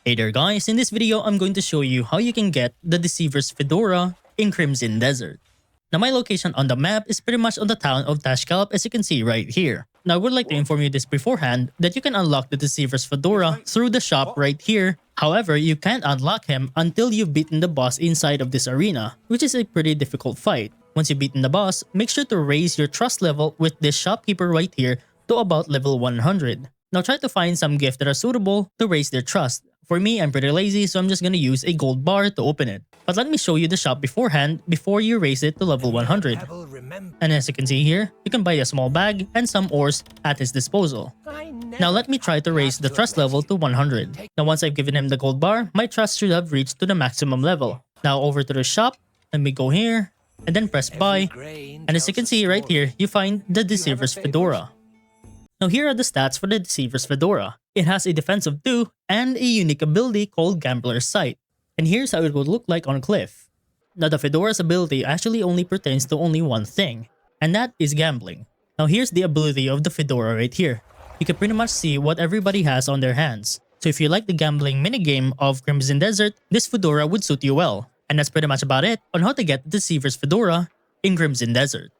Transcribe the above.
Hey there guys, in this video I'm going to show you how you can get the Deceiver's Fedora in Crimson Desert. Now my location on the map is pretty much on the town of Tashkalp as you can see right here. Now I would like to inform you this beforehand that you can unlock the Deceiver's Fedora through the shop right here. However, you can't unlock him until you've beaten the boss inside of this arena, which is a pretty difficult fight. Once you've beaten the boss, make sure to raise your trust level with this shopkeeper right here to about level 100. Now try to find some gifts that are suitable to raise their trust. For me, I'm pretty lazy, so I'm just gonna use a gold bar to open it. But let me show you the shop beforehand before you raise it to level 100. And as you can see here, you can buy a small bag and some ores at his disposal. Now let me try to raise the trust level to 100. Now once I've given him the gold bar, my trust should have reached to the maximum level. Now over to the shop, let me go here, and then press buy. And as you can see right here, you find the Deceiver's Fedora. Now here are the stats for the Deceiver's Fedora. It has a defense of 2 and a unique ability called Gambler's Sight. And here's how it would look like on a cliff. Now the Fedora's ability actually only pertains to only one thing, and that is gambling. Now here's the ability of the Fedora right here. You can pretty much see what everybody has on their hands. So if you like the gambling minigame of Crimson Desert, this Fedora would suit you well. And that's pretty much about it on how to get the Deceiver's Fedora in Crimson Desert.